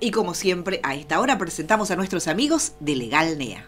Y como siempre, a esta hora presentamos a nuestros amigos de Legal NEA.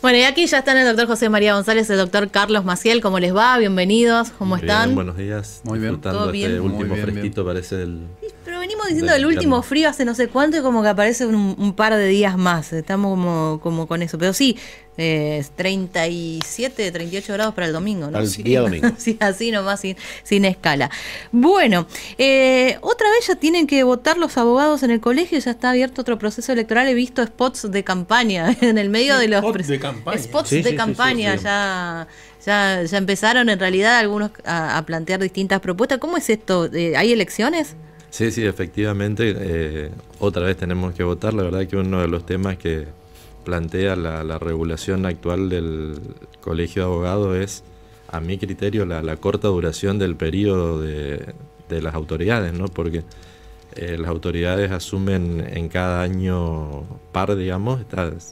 Bueno, y aquí ya están el doctor José María González, el doctor Carlos Maciel. ¿Cómo les va? Bienvenidos. ¿Cómo están? Buenos días. Muy bien. Disfrutando ¿Todo bien? este último Muy bien, fresquito, parece el... Pero venimos diciendo del último frío hace no sé cuánto y como que aparece un par de días más. Estamos como con eso. Pero sí, 37, 38 grados para el domingo, ¿no? Para el día domingo. Sí, así nomás, sin escala. Bueno, otra vez ya tienen que votar los abogados en el colegio. Ya está abierto otro proceso electoral. He visto spots de campaña en el medio de los... Spots de campaña. Spots Sí, de sí, campaña, sí. Ya empezaron en realidad algunos a plantear distintas propuestas. ¿Cómo es esto? ¿Hay elecciones? Sí, efectivamente. Otra vez tenemos que votar. La verdad que uno de los temas que plantea la regulación actual del Colegio de Abogados es, a mi criterio, la corta duración del periodo de las autoridades, ¿no? Porque las autoridades asumen en cada año par, digamos.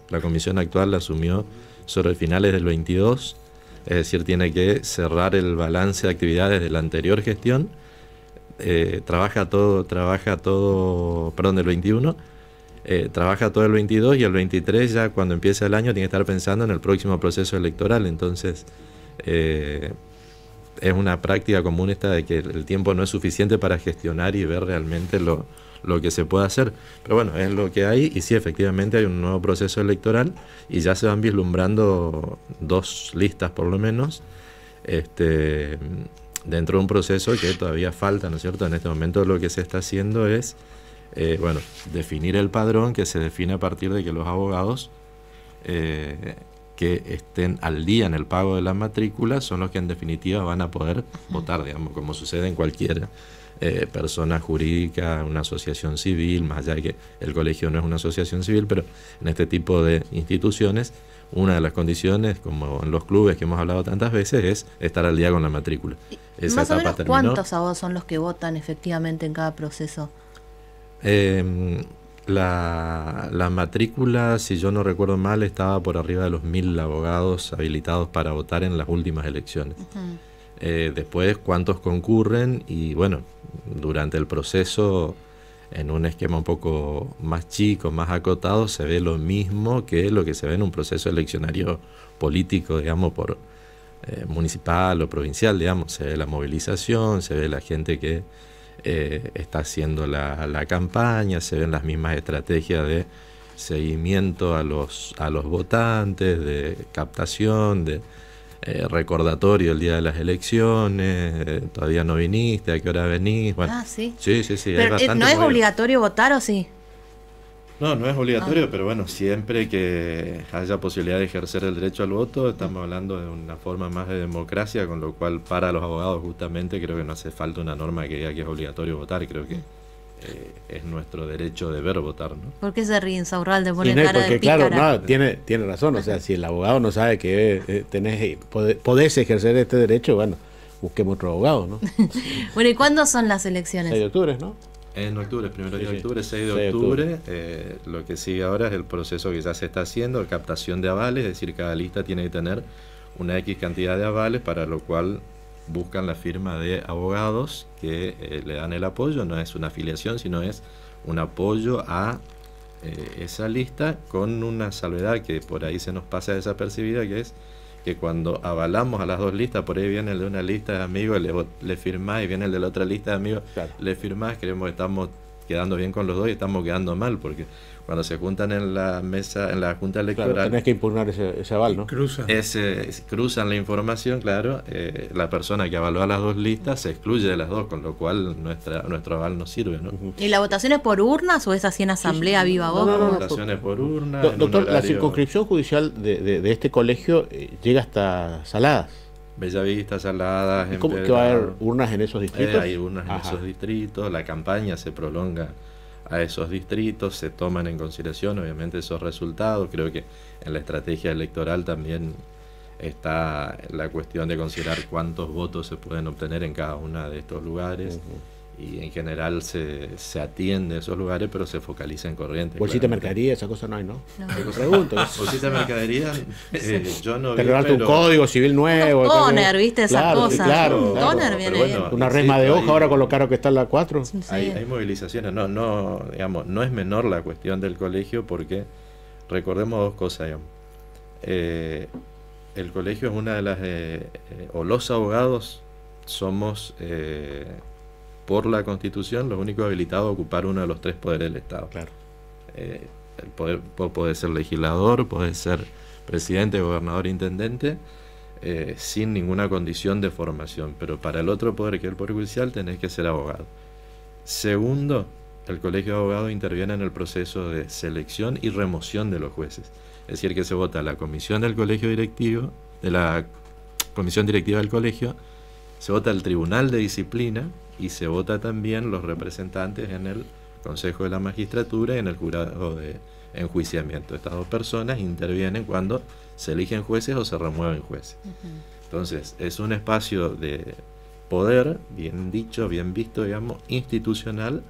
La comisión actual la asumió sobre finales del 22, es decir, tiene que cerrar el balance de actividades de la anterior gestión. Trabaja todo, del 21, trabaja todo el 22 y el 23 ya cuando empieza el año tiene que estar pensando en el próximo proceso electoral. Entonces es una práctica común esta de que el tiempo no es suficiente para gestionar y ver realmente lo que se puede hacer. Pero bueno, es lo que hay, y sí, efectivamente hay un nuevo proceso electoral y ya se van vislumbrando 2 listas por lo menos, dentro de un proceso que todavía falta, ¿no es cierto? En este momento lo que se está haciendo es, definir el padrón, que se define a partir de que los abogados que estén al día en el pago de la matrícula son los que en definitiva van a poder votar, digamos, como sucede en cualquier persona jurídica, una asociación civil, más allá de que el colegio no es una asociación civil, pero en este tipo de instituciones, una de las condiciones, como en los clubes que hemos hablado tantas veces, es estar al día con la matrícula. Esa más o menos, terminó. ¿cuántos abogados son los que votan efectivamente en cada proceso? La matrícula, si yo no recuerdo mal, estaba por arriba de los 1000 abogados habilitados para votar en las últimas elecciones. Después, cuántos concurren, y bueno, durante el proceso, en un esquema un poco más chico, más acotado, se ve lo mismo que lo que se ve en un proceso eleccionario político, digamos, por municipal o provincial, digamos. Se ve la movilización, se ve la gente que está haciendo la campaña, se ven las mismas estrategias de seguimiento a los votantes, de captación, de recordatorio el día de las elecciones, todavía no viniste, ¿a qué hora venís? Bueno, sí. Sí. Pero, ¿no es obligatorio votar o sí? No es obligatorio, pero bueno, siempre que haya posibilidad de ejercer el derecho al voto, estamos hablando de una forma más de democracia, con lo cual para los abogados justamente creo que no hace falta una norma que diga que es obligatorio votar. Creo que es nuestro derecho deber votar, ¿no? ¿Por qué se ríen, Saurral, de poner cara porque, de pícara? claro, tiene razón. O sea, si el abogado no sabe que podés ejercer este derecho, bueno, busquemos otro abogado, ¿no? Bueno, ¿y cuándo son las elecciones? 6 de octubre, ¿no? En octubre, primero día de octubre, 6 de 6 de octubre. Lo que sigue ahora es el proceso que ya se está haciendo, captación de avales, es decir, cada lista tiene que tener una X cantidad de avales, para lo cual buscan la firma de abogados que le dan el apoyo. No es una afiliación, sino es un apoyo a esa lista, con una salvedad que por ahí se nos pasa desapercibida, que es que cuando avalamos a las 2 listas, por ahí viene el de una lista de amigos, le firmás, y viene el de la otra lista de amigos, claro, le firmás, creemos que estamos quedando bien con los dos y estamos quedando mal, porque cuando se juntan en la mesa, en la junta electoral, claro, tenés que impugnar ese aval, ¿no? Cruzan la información, claro, la persona que avaló a las 2 listas se excluye de las 2, con lo cual nuestro aval no sirve, ¿no? ¿Y la votación es por urnas o es así en asamblea viva voz? La votación es por urna. Doctor, la circunscripción judicial de este colegio llega hasta Saladas. Bellavista, Saladas, ¿Cómo que va a haber urnas en esos distritos? Hay urnas en esos distritos, la campaña se prolonga a esos distritos, se toman en consideración obviamente esos resultados. Creo que en la estrategia electoral también está la cuestión de considerar cuántos votos se pueden obtener en cada uno de estos lugares. Y en general se atiende a esos lugares, pero se focaliza en Corrientes. Bolsita de mercadería, esa cosa no hay, ¿no? No. Pregunto. Bolsita de mercadería, yo no vi. Te regalaste un código civil nuevo. Un toner, ¿viste? Esa cosa. Claro, un toner viene bien. Una resma de hoja ahora con lo caro que está la 4. Sí. Hay movilizaciones. Digamos, no es menor la cuestión del colegio, porque recordemos dos cosas, digamos. El colegio es una de las... o los abogados somos... por la Constitución, los únicos habilitados a ocupar uno de los 3 poderes del Estado. Claro. El poder puede ser legislador, puede ser presidente, gobernador, intendente, sin ninguna condición de formación. Pero para el otro poder, que es el Poder Judicial, tenés que ser abogado. Segundo, el Colegio de Abogados interviene en el proceso de selección y remoción de los jueces. Es decir, que se vota la comisión del colegio directivo, de la comisión directiva del colegio, se vota el Tribunal de Disciplina, y se vota también los representantes en el Consejo de la Magistratura y en el Jurado de Enjuiciamiento. Estas 2 personas intervienen cuando se eligen jueces o se remueven jueces. Entonces, es un espacio de poder, bien dicho, bien visto, digamos, institucional,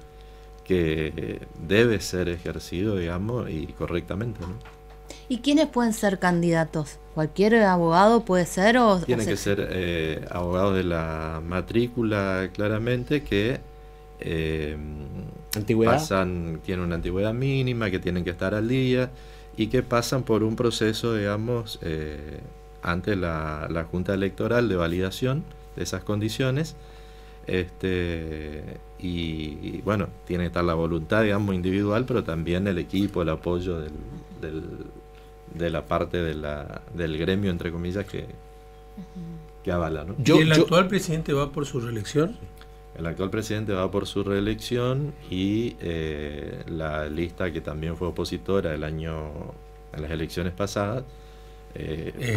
que debe ser ejercido, digamos, y correctamente, ¿no? ¿Y quiénes pueden ser candidatos? ¿Cualquier abogado puede ser? Tienen que ser abogados de la matrícula, claramente, que tienen una antigüedad mínima, que tienen que estar al día y que pasan por un proceso, digamos, ante la Junta Electoral de validación de esas condiciones. Y bueno, tiene que estar la voluntad, digamos, individual, pero también el equipo, el apoyo de la parte del gremio, entre comillas, que avala, ¿no? ¿Y el actual presidente va por su reelección? El actual presidente va por su reelección y la lista, que también fue opositora en las elecciones pasadas,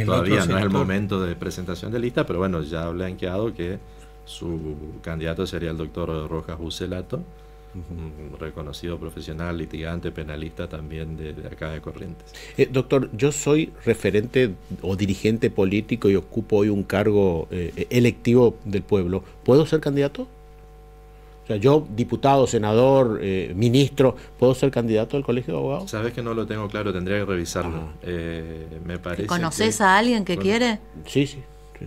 todavía no es el momento de presentación de lista, pero bueno, ya ha blanqueado que su candidato sería el doctor Rojas Bucelato, un reconocido profesional, litigante, penalista también de acá de Corrientes. Doctor, yo soy referente o dirigente político y ocupo hoy un cargo electivo del pueblo. ¿Puedo ser candidato? O sea, yo, diputado, senador, ministro, ¿puedo ser candidato al Colegio de Abogados? Sabes que no lo tengo claro, tendría que revisarlo. Me parece. ¿Conoces a alguien que quiere? Sí, sí.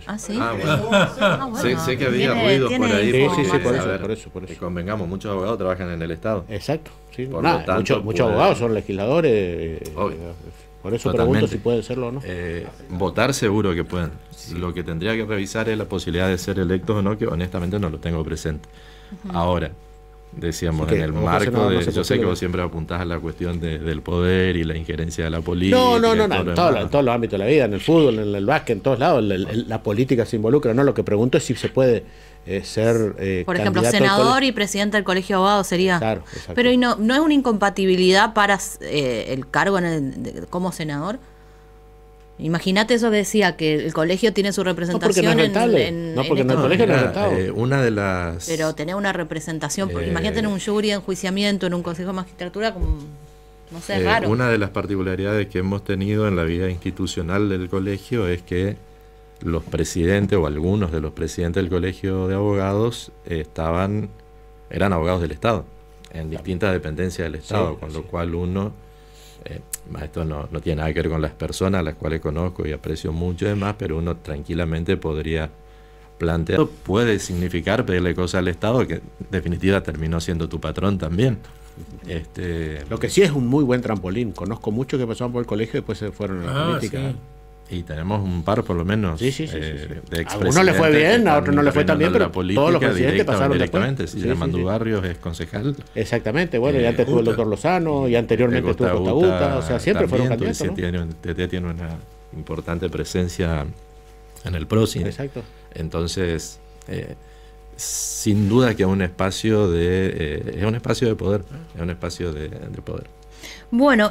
¿Ah, sí? Bueno. Sé que había ruidos por ahí. Sí, por eso. Convengamos, muchos abogados trabajan en el Estado. Exacto. Sí. Por lo tanto, muchos abogados son legisladores. Por eso pregunto si pueden serlo o no. Votar seguro que pueden. Sí. Lo que tendría que revisar es la posibilidad de ser electos o no, que honestamente no lo tengo presente. Ahora, decíamos, en el marco de... Yo sé que vos siempre apuntás a la cuestión del poder y la injerencia de la política. No, en todos los ámbitos de la vida, en el fútbol, en el básquet, en todos lados, la política se involucra. No, lo que pregunto es si se puede ser por ejemplo, senador y presidente del Colegio de Abogados sería. Claro, pero ¿y no es una incompatibilidad para el cargo como senador? Imagínate eso que decía, que el colegio tiene su representación porque no es porque en el colegio no es rentable. Una de las... Pero tener una representación, porque imagínate en un jury de enjuiciamiento, en un consejo de magistratura, como, no sé, es raro. Una de las particularidades que hemos tenido en la vida institucional del colegio es que los presidentes o algunos de los presidentes del Colegio de Abogados eran abogados del Estado, en distintas dependencias del Estado, con lo cual uno... esto no tiene nada que ver con las personas a las cuales conozco y aprecio mucho y demás, pero uno tranquilamente podría plantear, puede significar pedirle cosas al Estado que en definitiva terminó siendo tu patrón también. Lo que sí es un muy buen trampolín. Conozco muchos que pasaron por el colegio y después se fueron a la política. Sí. Y tenemos un par por lo menos de expresidentes. A uno le fue bien, a otro no le fue tan bien, pero todos los presidentes pasaron directamente. Mandú Barrios es concejal. Exactamente, bueno, y antes estuvo el doctor Lozano, y anteriormente estuvo Costa Guta, o sea, siempre fueron candidatos, ¿no? Tiene una importante presencia en el PROSI. Exacto. Entonces, sin duda que es un espacio de poder, es un espacio de poder. Bueno,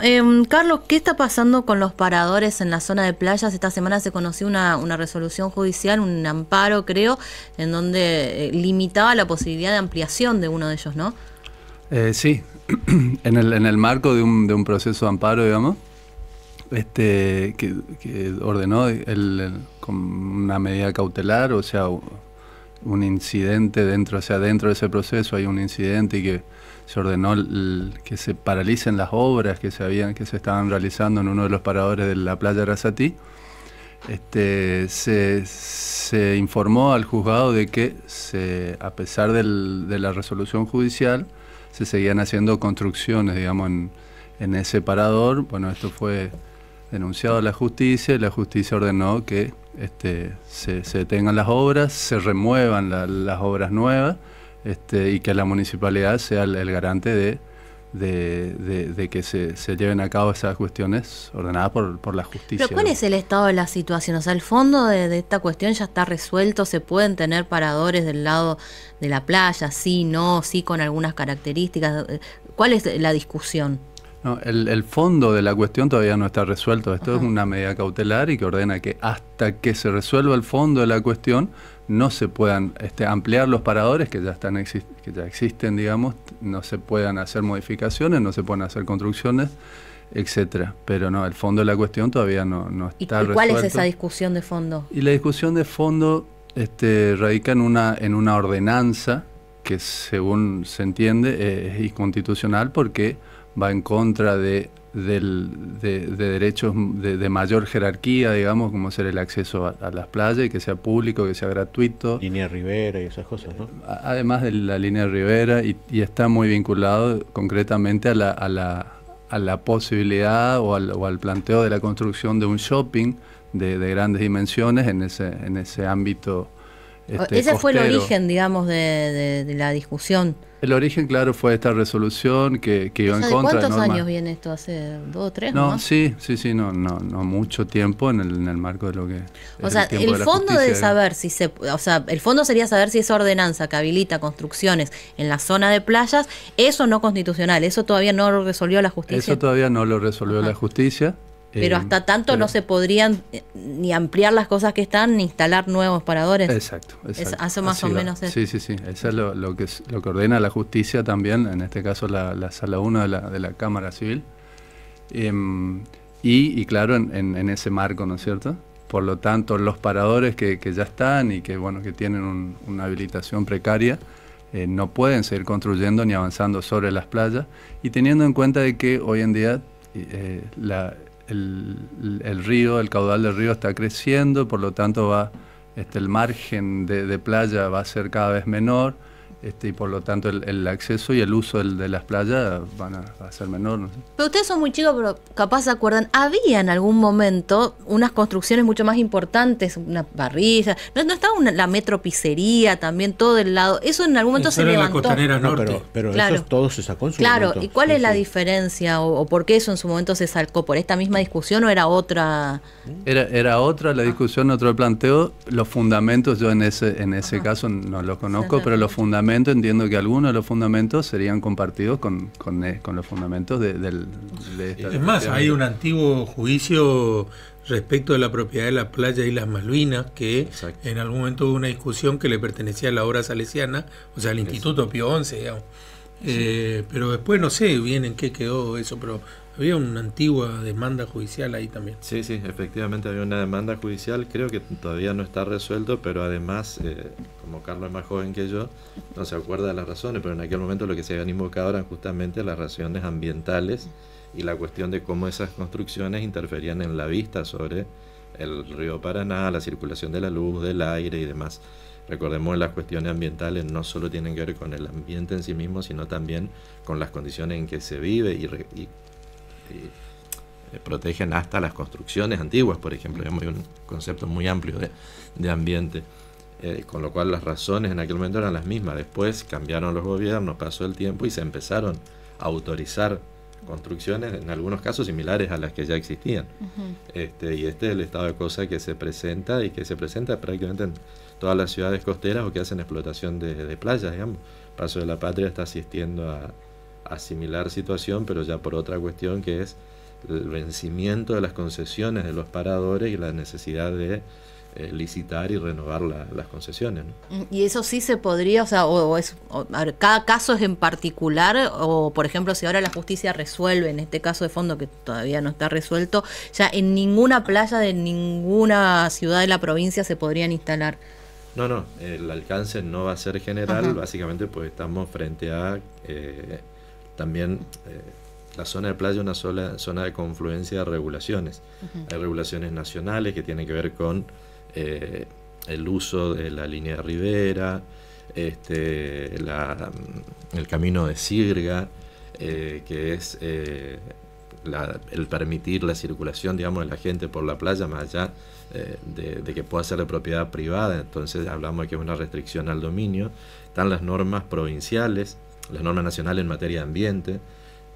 Carlos, ¿qué está pasando con los paradores en la zona de playas? Esta semana se conoció una resolución judicial, un amparo, creo, en donde limitaba la posibilidad de ampliación de uno de ellos, ¿no? Sí, en el marco de un proceso de amparo, digamos, que ordenó con una medida cautelar, o sea, un incidente dentro de ese proceso hay un incidente y que se ordenó que se paralicen las obras que se estaban realizando en uno de los paradores de la playa Arasatí. Se informó al juzgado de que a pesar de la resolución judicial se seguían haciendo construcciones, digamos, en ese parador. Bueno, esto fue denunciado a la justicia y la justicia ordenó que se detengan las obras, se remuevan las obras nuevas, y que la municipalidad sea el garante de que se lleven a cabo esas cuestiones ordenadas por la justicia. Pero ¿cuál es el estado de la situación? O sea, el fondo de esta cuestión ya está resuelto, se pueden tener paradores del lado de la playa, sí, no, sí, con algunas características. ¿Cuál es la discusión? No, el fondo de la cuestión todavía no está resuelto. Esto es una medida cautelar y que ordena que hasta que se resuelva el fondo de la cuestión no se puedan ampliar los paradores que ya existen, digamos, no se puedan hacer modificaciones, no se pueden hacer construcciones, etcétera. Pero no, el fondo de la cuestión todavía no está resuelto. ¿Y cuál es esa discusión de fondo? Y la discusión de fondo radica en una ordenanza que, según se entiende, es inconstitucional porque va en contra de derechos de mayor jerarquía, digamos, como ser el acceso a las playas y que sea público, que sea gratuito. Línea Rivera y esas cosas, ¿no? Además de la línea Rivera, y está muy vinculado concretamente a la posibilidad o al planteo de la construcción de un shopping de grandes dimensiones en ese ámbito ese fue el costero. origen, digamos, de la discusión. El origen, claro, fue esta resolución que iba en contra de ¿Cuántos normas. años viene esto? ¿Hace 2 o 3? No, sí, no mucho tiempo en el marco de lo que... O sea, el fondo de saber si el fondo sería saber si esa ordenanza que habilita construcciones en la zona de playas, eso no constitucional, eso todavía no lo resolvió la justicia. Eso todavía no lo resolvió la justicia. Pero hasta tanto no se podrían ni ampliar las cosas que están, ni instalar nuevos paradores. Exacto. Hace más o menos eso. Sí. Eso es lo que ordena la justicia también, en este caso la Sala 1 de la Cámara Civil. Y claro, en ese marco, ¿no es cierto? Por lo tanto, los paradores que ya están y que tienen una habilitación precaria, no pueden seguir construyendo ni avanzando sobre las playas. Y teniendo en cuenta de que hoy en día el río, el caudal del río está creciendo, por lo tanto el margen de playa va a ser cada vez menor, y por lo tanto el acceso y el uso de las playas va a ser menor, ¿no? Pero ustedes son muy chicos, pero capaz se acuerdan, había en algún momento unas construcciones mucho más importantes, una parrilla, no estaba la metro pizzería también, todo el lado, eso en algún momento se levantó. La Costanera Norte. Pero claro. Eso todo se sacó en su momento. momento. ¿Y cuál es la diferencia o por qué eso en su momento se sacó? ¿Por esta misma discusión o era otra? Era otra la discusión, otro planteo. Los fundamentos, yo en ese caso no los conozco, pero los fundamentos, entiendo que algunos de los fundamentos serían compartidos con los fundamentos de esta. Es más, hay un antiguo juicio respecto de la propiedad de la playa Islas Malvinas, que Exacto. En algún momento hubo una discusión que le pertenecía a la obra salesiana, o sea, al Instituto Pío XI, digamos. Pero después no sé bien en qué quedó eso, pero había una antigua demanda judicial ahí también. Sí, efectivamente había una demanda judicial, creo que todavía no está resuelto, pero además, como Carlos es más joven que yo, no se acuerda de las razones, pero en aquel momento lo que se habían invocado eran justamente las razones ambientales y la cuestión de cómo esas construcciones interferían en la vista sobre el río Paraná, la circulación de la luz, del aire y demás. Recordemos, las cuestiones ambientales no solo tienen que ver con el ambiente en sí mismo, sino también con las condiciones en que se vive y protegen hasta las construcciones antiguas, por ejemplo. Hay un concepto muy amplio de ambiente, con lo cual las razones en aquel momento eran las mismas. Después cambiaron los gobiernos, pasó el tiempo y se empezaron a autorizar construcciones, en algunos casos similares a las que ya existían. Y este es el estado de cosas que se presenta y que se presenta prácticamente en todas las ciudades costeras o que hacen explotación de playas, digamos. Paso de la Patria está asistiendo a similar situación, pero ya por otra cuestión, que es el vencimiento de las concesiones de los paradores y la necesidad de licitar y renovar las concesiones, ¿no? Y eso sí se podría, o sea, a ver, cada caso es en particular, o por ejemplo, si ahora la justicia resuelve, en este caso de fondo que todavía no está resuelto, ya en ninguna playa de ninguna ciudad de la provincia se podrían instalar. No, el alcance no va a ser general. Ajá. Básicamente pues estamos frente a también la zona de playa, una sola zona de confluencia de regulaciones. Hay regulaciones nacionales que tienen que ver con el uso de la línea de ribera, el camino de sirga, que es el permitir la circulación, digamos, de la gente por la playa, más allá de que pueda ser de propiedad privada. Entonces hablamos de que es una restricción al dominio. Están las normas provinciales, las normas nacionales en materia de ambiente,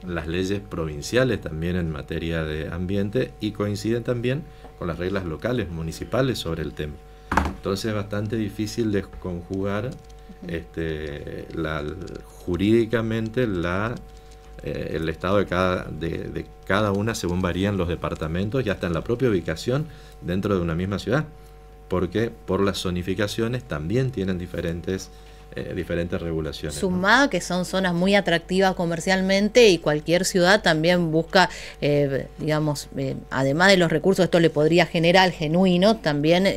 las leyes provinciales también en materia de ambiente, y coinciden también con las reglas locales, municipales sobre el tema. Entonces es bastante difícil de conjugar jurídicamente el estado de cada una según varían los departamentos y hasta en la propia ubicación dentro de una misma ciudad, porque por las zonificaciones también tienen diferentes regulaciones. Sumado, ¿no?, que son zonas muy atractivas comercialmente, y cualquier ciudad también busca, digamos, además de los recursos, esto le podría generar al genuino, también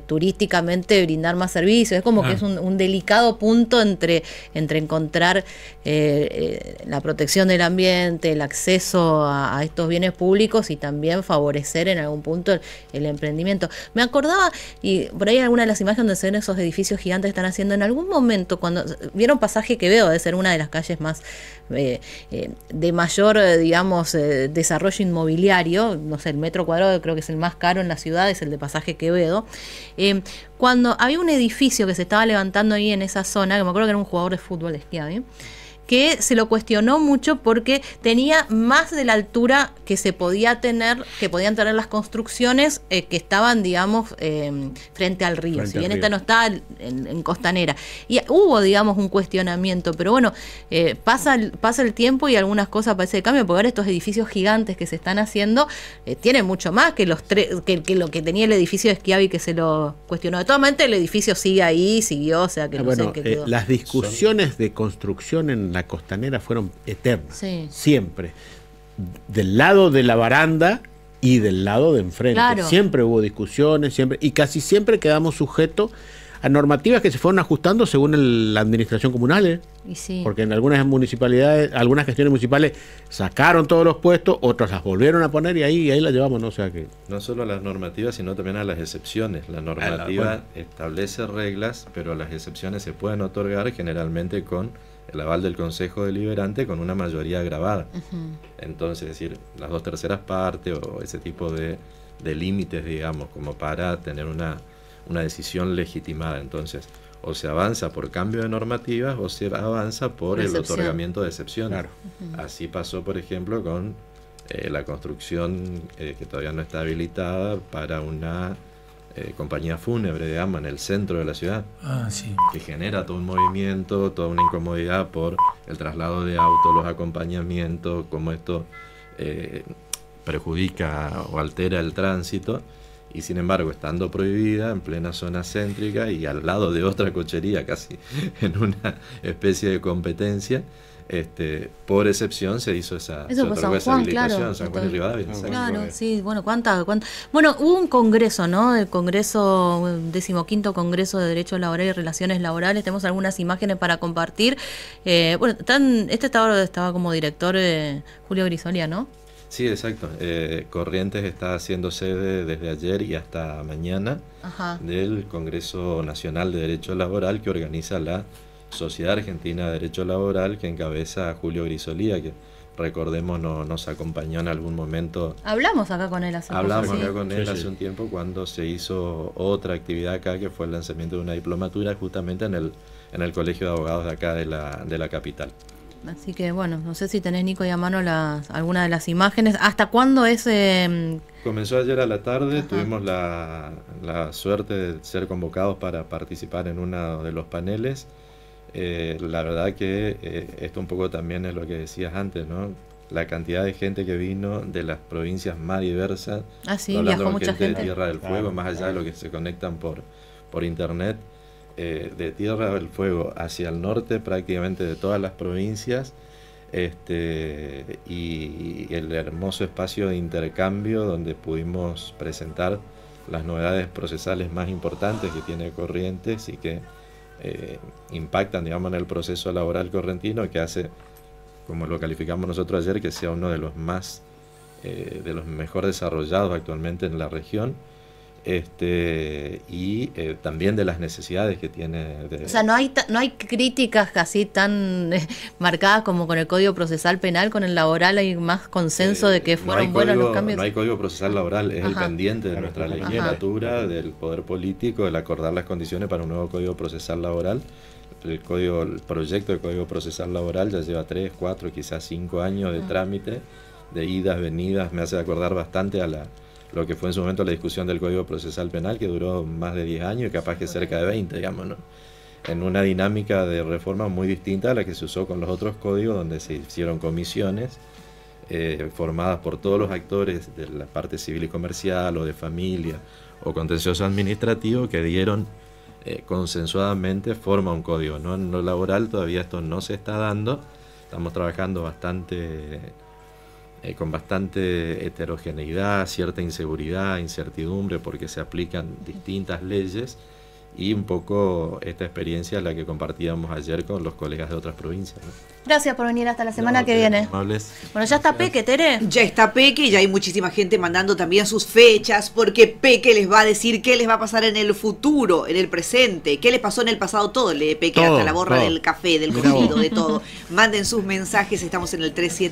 turísticamente brindar más servicios. Es como que es un delicado punto entre encontrar la protección del ambiente, el acceso a estos bienes públicos, y también favorecer en algún punto el emprendimiento. Me acordaba, y por ahí alguna de las imágenes donde se ven esos edificios gigantes que están haciendo, en algún momento, cuando vieron Pasaje Quevedo, debe ser una de las calles más de mayor, digamos, desarrollo inmobiliario, no sé, el metro cuadrado creo que es el más caro en la ciudad, es el de Pasaje Quevedo. Cuando había un edificio que se estaba levantando ahí en esa zona, que me acuerdo que era un jugador de fútbol de Schiavi, que se lo cuestionó mucho porque tenía más de la altura que se podía tener, que podían tener las construcciones que estaban, digamos, frente al río. Si bien esta no está en costanera. Y hubo, digamos, un cuestionamiento, pero bueno, pasa el tiempo y algunas cosas parece que cambian, porque ahora estos edificios gigantes que se están haciendo tienen mucho más que que lo que tenía el edificio de Schiavi, que se lo cuestionó. De todas maneras, el edificio sigue ahí, siguió, o sea que no sé qué quedó. Las discusiones de construcción en la costanera fueron eternas, siempre, del lado de la baranda y del lado de enfrente. Claro. Siempre hubo discusiones, siempre, y casi siempre quedamos sujetos a normativas que se fueron ajustando según la administración comunal, Y sí. Porque en algunas municipalidades, algunas gestiones municipales sacaron todos los puestos, otras las volvieron a poner, y ahí la llevamos, ¿no? O sea que no solo a las normativas, sino también a las excepciones. La normativa establece reglas, pero las excepciones se pueden otorgar generalmente con el aval del Consejo Deliberante, con una mayoría agravada. Entonces, es decir, las 2/3 partes o ese tipo de límites, digamos, como para tener una decisión legitimada. Entonces, o se avanza por cambio de normativas o se avanza por el otorgamiento de excepciones. Claro. Así pasó, por ejemplo, con la construcción que todavía no está habilitada para una compañía fúnebre, digamos, en el centro de la ciudad, que genera todo un movimiento, toda una incomodidad por el traslado de autos, los acompañamientos, cómo esto perjudica o altera el tránsito. Y sin embargo, estando prohibida en plena zona céntrica y al lado de otra cochería, casi en una especie de competencia, por excepción se hizo esa habilitación, claro, San Juan y Rivadavia. Claro, sí, bueno, Bueno, hubo un congreso, ¿no? El congreso, 15º Congreso de Derecho Laboral y Relaciones Laborales. Tenemos algunas imágenes para compartir. Bueno, estaba como director Julio Grisolia, ¿no? Sí, exacto. Corrientes está haciendo sede desde ayer y hasta mañana del Congreso Nacional de Derecho Laboral que organiza la Sociedad Argentina de Derecho Laboral, que encabeza Julio Grisolía, que recordemos nos acompañó en algún momento. Hablamos acá con él hace un tiempo cuando se hizo otra actividad acá, que fue el lanzamiento de una diplomatura justamente en el Colegio de Abogados de acá de la capital. Así que bueno, no sé si tenés, Nico, y a mano alguna de las imágenes. ¿Hasta cuándo es? Comenzó ayer a la tarde. Tuvimos la suerte de ser convocados para participar en uno de los paneles. La verdad que esto un poco también es lo que decías antes, ¿no? la cantidad de gente que vino de las provincias más diversas. Ah, sí, hablando viajó con mucha gente. de Tierra del Fuego, más allá de lo que se conectan por internet, de Tierra del Fuego hacia el norte, prácticamente de todas las provincias, y el hermoso espacio de intercambio donde pudimos presentar las novedades procesales más importantes que tiene Corrientes y que impactan, digamos, en el proceso laboral correntino, que hace, como lo calificamos nosotros ayer, que sea uno de los más de los mejor desarrollados actualmente en la región, y también de las necesidades que tiene. O sea, no hay críticas así tan marcadas como con el Código Procesal Penal, con el laboral hay más consenso de que fueron buenos los cambios. No hay Código Procesal Laboral, es el pendiente de nuestra Ajá. legislatura, del Poder Político, el acordar las condiciones para un nuevo Código Procesal Laboral. El proyecto de Código Procesal Laboral ya lleva 3, 4, quizás 5 años de trámite, de idas, venidas. Me hace acordar bastante a lo que fue en su momento la discusión del Código Procesal Penal, que duró más de 10 años y capaz que cerca de 20, digamos, ¿no? En una dinámica de reforma muy distinta a la que se usó con los otros códigos, donde se hicieron comisiones formadas por todos los actores de la parte civil y comercial, o de familia, o contencioso administrativo, que dieron consensuadamente forma a un código, ¿no? En lo laboral todavía esto no se está dando, estamos trabajando con bastante heterogeneidad, cierta inseguridad, incertidumbre, porque se aplican distintas leyes, y un poco esta experiencia la que compartíamos ayer con los colegas de otras provincias, ¿no? Gracias por venir hasta la semana que viene. Amables. Bueno, ya está Peque, Tere. Ya está Peque y ya hay muchísima gente mandando también sus fechas, porque Peque les va a decir qué les va a pasar en el futuro, en el presente, qué les pasó en el pasado, todo, Peque, Todo, hasta la borra todo. del café, del Mirá cocido, vos. de todo. Manden sus mensajes, estamos en el 37